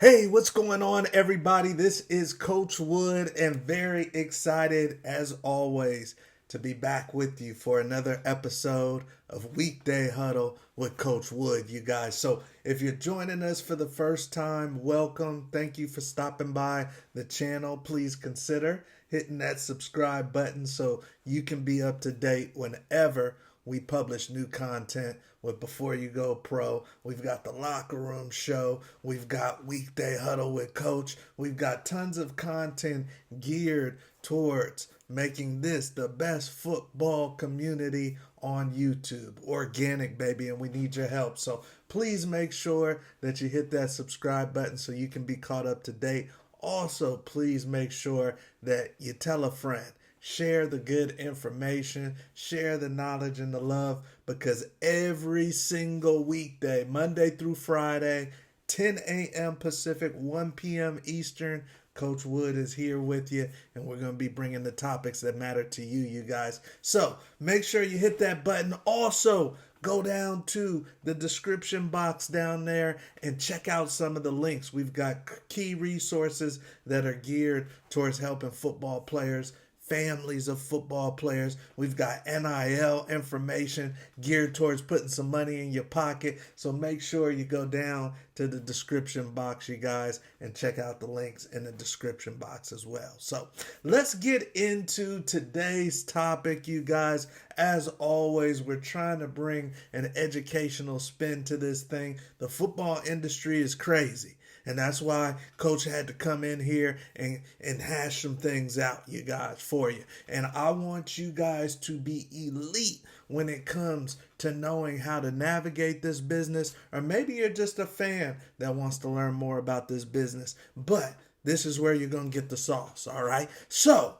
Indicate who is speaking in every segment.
Speaker 1: Hey, what's going on, everybody? This is Coach Wood, and very excited as always to be back with you for another episode of Weekday Huddle with Coach Wood, you guys. So, if you're joining us for the first time, welcome. Thank you for stopping by the channel. Please consider hitting that subscribe button so you can be up to date whenever we publish new content with Before You Go Pro. We've got the Locker Room Show. We've got Weekday Huddle with Coach. We've got tons of content geared towards making this the best football community on YouTube. Organic, baby, and we need your help. So please make sure that you hit that subscribe button so you can be caught up to date. Also, please make sure that you tell a friend. Share the good information, share the knowledge and the love, because every single weekday, Monday through Friday, 10 a.m. Pacific, 1 p.m. Eastern, Coach Wood is here with you, and we're going to be bringing the topics that matter to you, you guys. So make sure you hit that button. Also, go down to the description box down there and check out some of the links. We've got key resources that are geared towards helping football players, families of football players. We've got NIL information geared towards putting some money in your pocket. So make sure you go down to the description box, you guys, and check out the links in the description box as well. So let's get into today's topic, you guys. As always, we're trying to bring an educational spin to this thing. The football industry is crazy. And that's why Coach had to come in here and hash some things out, you guys, for you. And I want you guys to be elite when it comes to knowing how to navigate this business. Or maybe you're just a fan that wants to learn more about this business. But this is where you're going to get the sauce, all right? So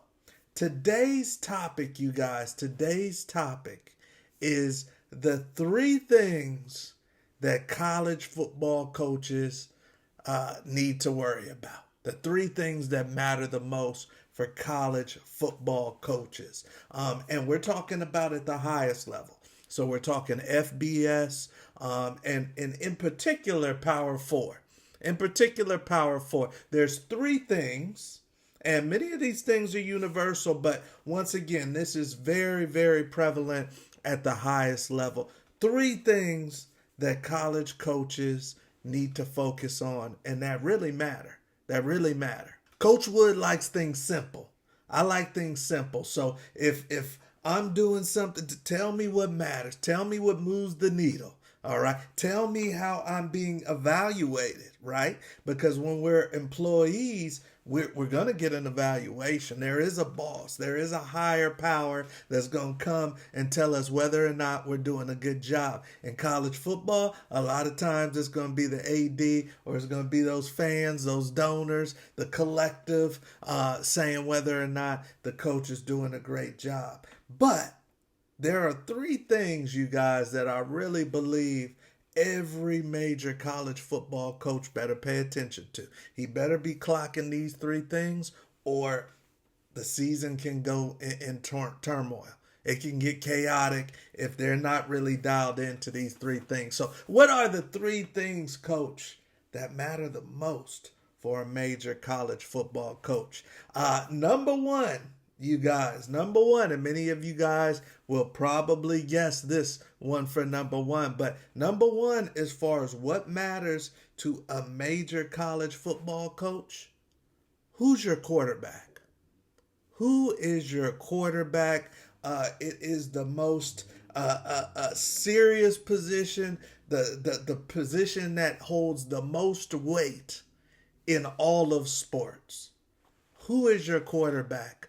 Speaker 1: today's topic, you guys, today's topic is the three things that college football coaches need to worry about. The three things that matter the most for college football coaches. And we're talking about at the highest level. So we're talking FBS and in particular Power 4. In particular Power 4. There's three things, and many of these things are universal, but once again, this is very, very prevalent at the highest level. Three things that college coaches need to focus on, and that really matter. Coach Wood likes things simple. I like things simple. So if I'm doing something, to tell me what matters. Tell me what moves the needle. All right. Tell me how I'm being evaluated, right? Because when we're employees, we're going to get an evaluation. There is a boss. There is a higher power that's going to come and tell us whether or not we're doing a good job. In college football, a lot of times it's going to be the AD, or it's going to be those fans, those donors, the collective saying whether or not the coach is doing a great job. But there are three things, you guys, that I really believe every major college football coach better pay attention to. He better be clocking these three things, or the season can go in turmoil. It can get chaotic if they're not really dialed into these three things. So what are the three things, Coach, that matter the most for a major college football coach? Number one, you guys, number one, and many of you guys will probably guess this one for number one, but number one, as far as what matters to a major college football coach, who's your quarterback? Who is your quarterback? It is the most serious position, the position that holds the most weight in all of sports. Who is your quarterback?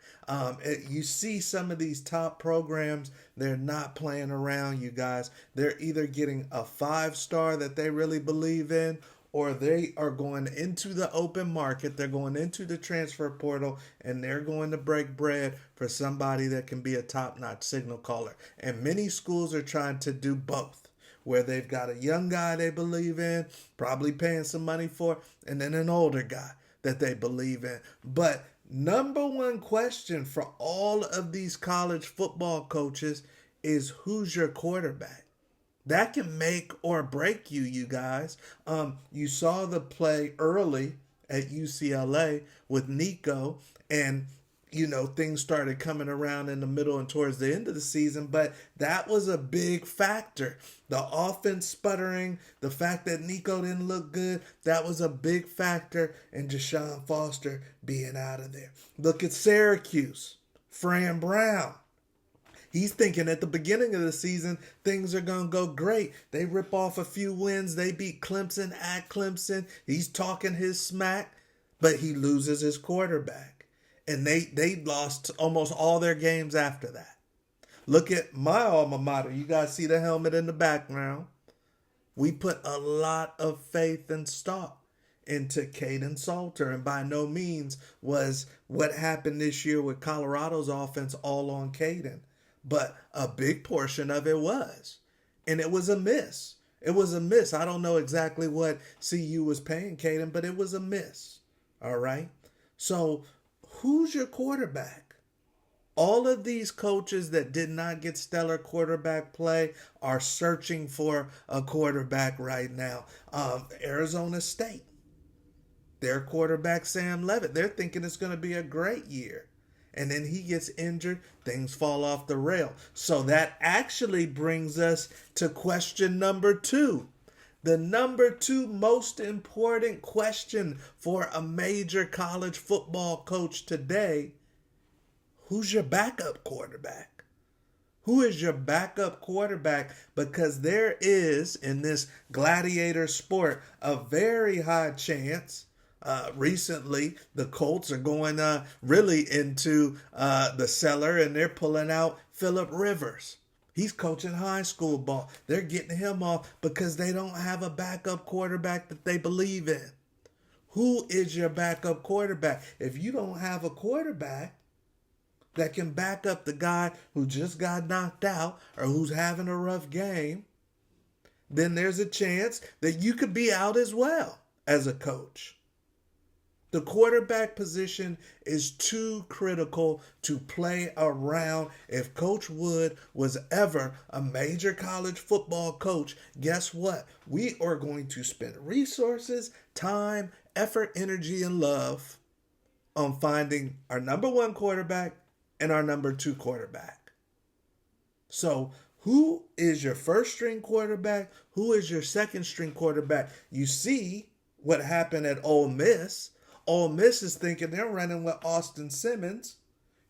Speaker 1: You see some of these top programs, they're not playing around, you guys. They're either getting a 5-star that they really believe in, or they are going into the open market, they're going into the transfer portal, and they're going to break bread for somebody that can be a top-notch signal caller. And many schools are trying to do both, where they've got a young guy they believe in, probably paying some money for, and then an older guy that they believe in. But number one question for all of these college football coaches is, who's your quarterback? That can make or break you, you guys. You saw the play early at UCLA with Nico, and things started coming around in the middle and towards the end of the season, but that was a big factor. The offense sputtering, the fact that Nico didn't look good, that was a big factor in Deshaun Foster being out of there. Look at Syracuse, Fran Brown. He's thinking at the beginning of the season, things are going to go great. They rip off a few wins. They beat Clemson at Clemson. He's talking his smack, but he loses his quarterback. And they lost almost all their games after that. Look at my alma mater. You guys see the helmet in the background. We put a lot of faith and stock into Caden Salter, and by no means was what happened this year with Colorado's offense all on Caden. But a big portion of it was. And it was a miss. It was a miss. I don't know exactly what CU was paying Caden, but it was a miss. All right? So who's your quarterback? All of these coaches that did not get stellar quarterback play are searching for a quarterback right now. Arizona State, their quarterback, Sam Levitt, they're thinking it's going to be a great year. And then he gets injured, things fall off the rail. So that actually brings us to question number 2. The number 2 most important question for a major college football coach today: who's your backup quarterback? Who is your backup quarterback? Because there is, in this gladiator sport, a very high chance. Recently, the Colts are going really into the cellar, and they're pulling out Phillip Rivers. He's coaching high school ball. They're getting him off because they don't have a backup quarterback that they believe in. Who is your backup quarterback? If you don't have a quarterback that can back up the guy who just got knocked out or who's having a rough game, then there's a chance that you could be out as well as a coach. The quarterback position is too critical to play around. If Coach Wood was ever a major college football coach, guess what? We are going to spend resources, time, effort, energy, and love on finding our number 1 quarterback and our number 2 quarterback. So who is your first string quarterback? Who is your second string quarterback? You see what happened at Ole Miss. Ole Miss is thinking they're running with Austin Simmons.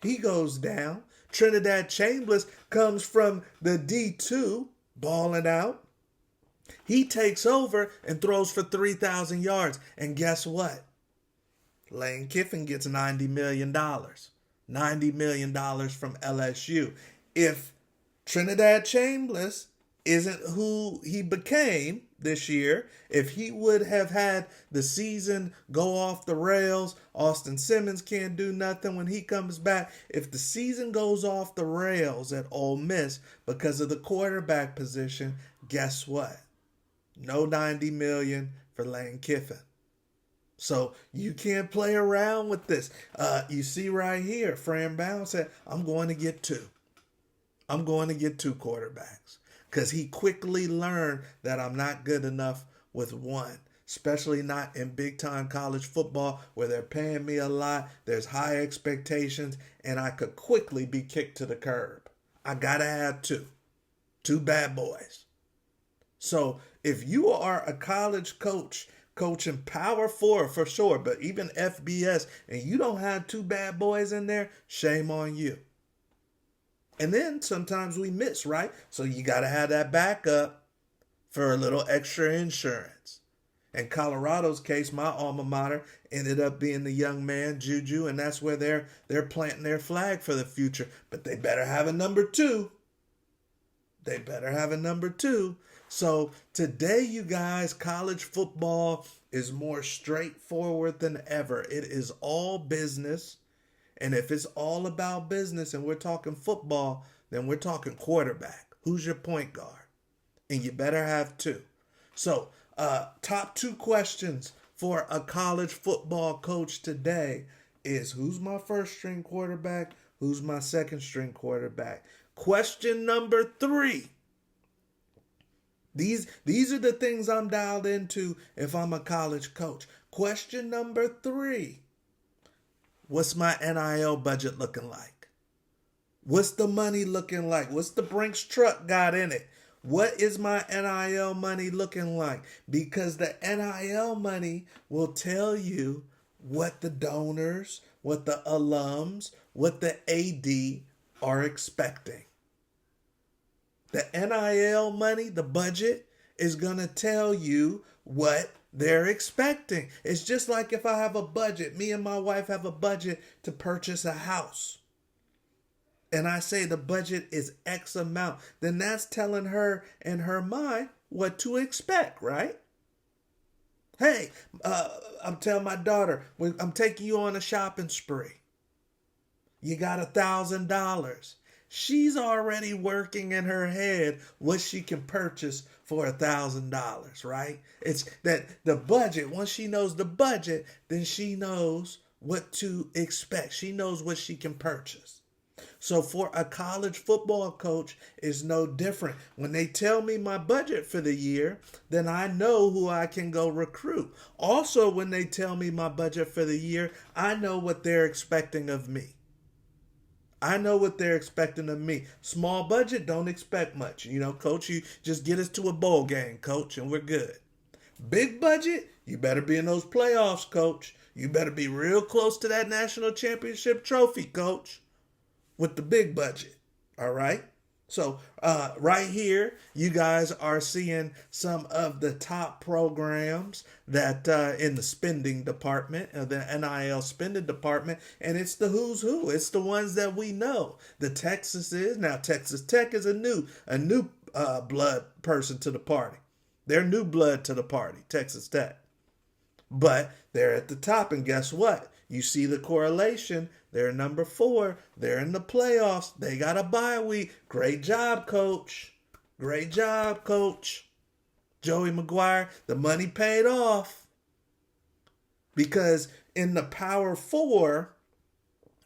Speaker 1: He goes down. Trinidad Chambers comes from the D2, balling out. He takes over and throws for 3,000 yards. And guess what? Lane Kiffin gets $90 million. $90 million from LSU. If Trinidad Chambers isn't who he became this year, if he would have had the season go off the rails, Austin Simmons can't do nothing when he comes back. If the season goes off the rails at Ole Miss because of the quarterback position, guess what? No $90 million for Lane Kiffin. So you can't play around with this. You see right here, Fran Brown said, I'm going to get 2. I'm going to get 2 quarterbacks. Because he quickly learned that I'm not good enough with 1, especially not in big-time college football where they're paying me a lot, there's high expectations, and I could quickly be kicked to the curb. I got to have 2 bad boys. So if you are a college coach coaching Power 4 for sure, but even FBS, and you don't have 2 bad boys in there, shame on you. And then sometimes we miss, right? So you got to have that backup for a little extra insurance. In Colorado's case, my alma mater ended up being the young man, Juju, and that's where they're planting their flag for the future. But they better have a number 2. They better have a number 2. So today, you guys, college football is more straightforward than ever. It is all business. And if it's all about business and we're talking football, then we're talking quarterback. Who's your point guard? And you better have 2. So, top 2 questions for a college football coach today is who's my first string quarterback? Who's my second string quarterback? Question number 3. These are the things I'm dialed into if I'm a college coach. Question number 3. What's my NIL budget looking like? What's the money looking like? What's the Brinks truck got in it? What is my NIL money looking like? Because the NIL money will tell you what the donors, what the alums, what the AD are expecting. The NIL money, the budget, is going to tell you what they're expecting. It's just like if I have a budget, me and my wife have a budget to purchase a house. And I say the budget is X amount, then that's telling her in her mind what to expect, right? Hey, I'm telling my daughter, I'm taking you on a shopping spree. You got $1,000. She's already working in her head what she can purchase for $1,000, right? It's that the budget, once she knows the budget, then she knows what to expect. She knows what she can purchase. So for a college football coach, is no different. When they tell me my budget for the year, then I know who I can go recruit. Also, when they tell me my budget for the year, I know what they're expecting of me. I know what they're expecting of me. Small budget, don't expect much. Coach, you just get us to a bowl game, coach, and we're good. Big budget, you better be in those playoffs, coach. You better be real close to that national championship trophy, coach, with the big budget. All right? So right here, you guys are seeing some of the top programs that in the spending department, the NIL spending department, and it's the who's who. It's the ones that we know. The Texas is now Texas Tech is a new blood person to the party. They're new blood to the party, Texas Tech. But they're at the top, and guess what? You see the correlation. They're number 4. They're in the playoffs. They got a bye week. Great job, coach. Great job, coach. Joey McGuire, the money paid off. Because in the Power 4,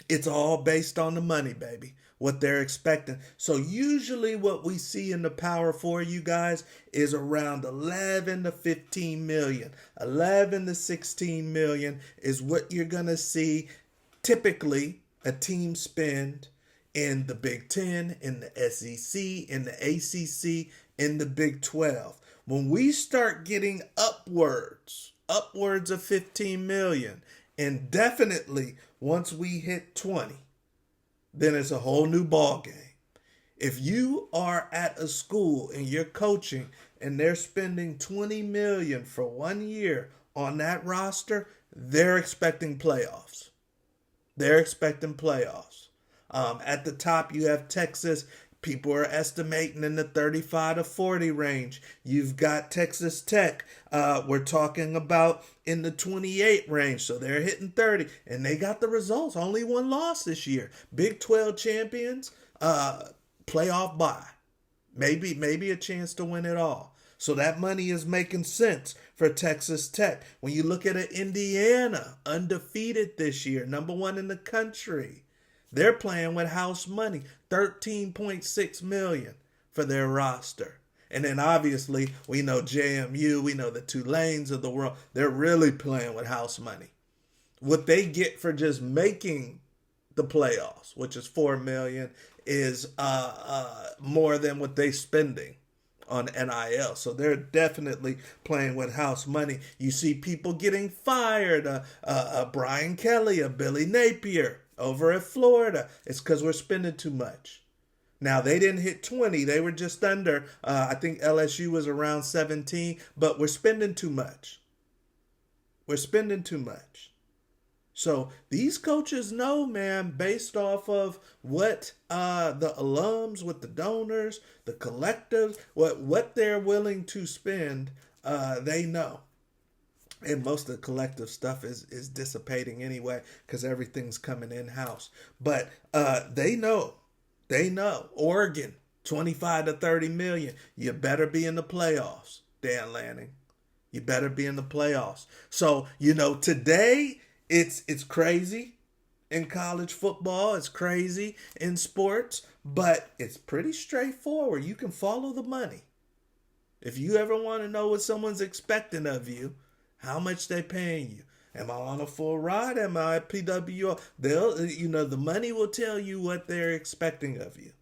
Speaker 1: it's all based on the money, baby. What they're expecting. So usually what we see in the Power 4, you guys, is around 11 to 15 million. 11 to 16 million is what you're going to see typically a team spend in the Big Ten, in the SEC, in the ACC, in the Big 12. When we start getting upwards of 15 million, and definitely once we hit 20, then it's a whole new ball game. If you are at a school and you're coaching and they're spending 20 million for 1 year on that roster, they're expecting playoffs. They're expecting playoffs. At the top, you have Texas. People are estimating in the 35 to 40 range. You've got Texas Tech. We're talking about in the 28 range. So they're hitting 30. And they got the results. Only one loss this year. Big 12 champions. Playoff bye. Maybe a chance to win it all. So that money is making sense for Texas Tech. When you look at Indiana, undefeated this year, number 1 in the country. They're playing with house money, $13.6 million for their roster. And then obviously we know JMU, we know the Tulanes of the world. They're really playing with house money. What they get for just making the playoffs, which is $4 million, is more than what they're spending on NIL. So they're definitely playing with house money. You see people getting fired. Brian Kelly, Billy Napier over at Florida. It's because we're spending too much. Now, they didn't hit 20. They were just under. I think LSU was around 17. But we're spending too much. We're spending too much. So these coaches know, man, based off of what the alums, what the donors, the collectives, what they're willing to spend, they know. And most of the collective stuff is dissipating anyway because everything's coming in-house. But they know. They know. Oregon, 25 to 30 million. You better be in the playoffs, Dan Lanning. You better be in the playoffs. So, today it's crazy in college football. It's crazy in sports. But it's pretty straightforward. You can follow the money. If you ever want to know what someone's expecting of you, how much they paying you. Am I on a full ride? Am I at PWO? The money will tell you what they're expecting of you.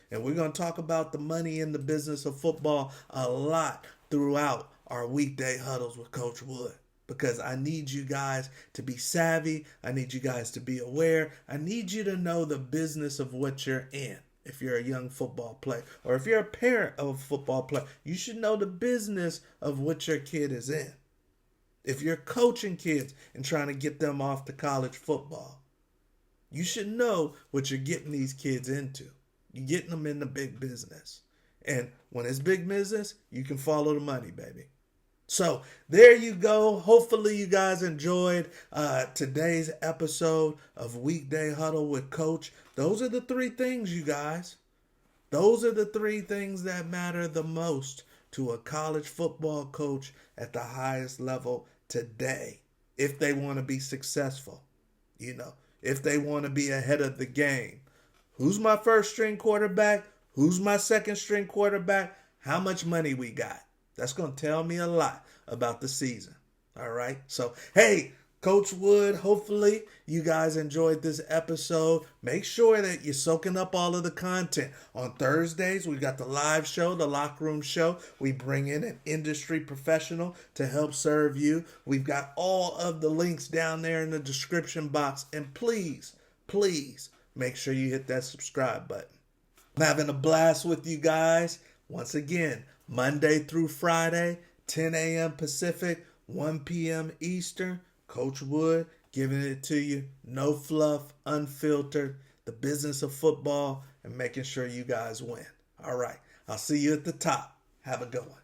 Speaker 1: And we're going to talk about the money in the business of football a lot throughout our weekday huddles with Coach Wood. Because I need you guys to be savvy. I need you guys to be aware. I need you to know the business of what you're in. If you're a young football player, or if you're a parent of a football player, you should know the business of what your kid is in. If you're coaching kids and trying to get them off to college football, you should know what you're getting these kids into. You're getting them in the big business. And when it's big business, you can follow the money, baby. So there you go. Hopefully you guys enjoyed today's episode of Weekday Huddle with Coach. Those are the three things, you guys. Those are the three things that matter the most to a college football coach at the highest level today. If they want to be successful, if they want to be ahead of the game. Who's my first string quarterback? Who's my second string quarterback? How much money we got? That's going to tell me a lot about the season. All right. So, hey, Coach Wood, hopefully you guys enjoyed this episode. Make sure that you're soaking up all of the content. On Thursdays, we got the live show, the Locker Room Show. We bring in an industry professional to help serve you. We've got all of the links down there in the description box. And please, make sure you hit that subscribe button. I'm having a blast with you guys. Once again, Monday through Friday, 10 a.m. Pacific, 1 p.m. Eastern. Coach Wood giving it to you. No fluff, unfiltered. The business of football and making sure you guys win. All right. I'll see you at the top. Have a good one.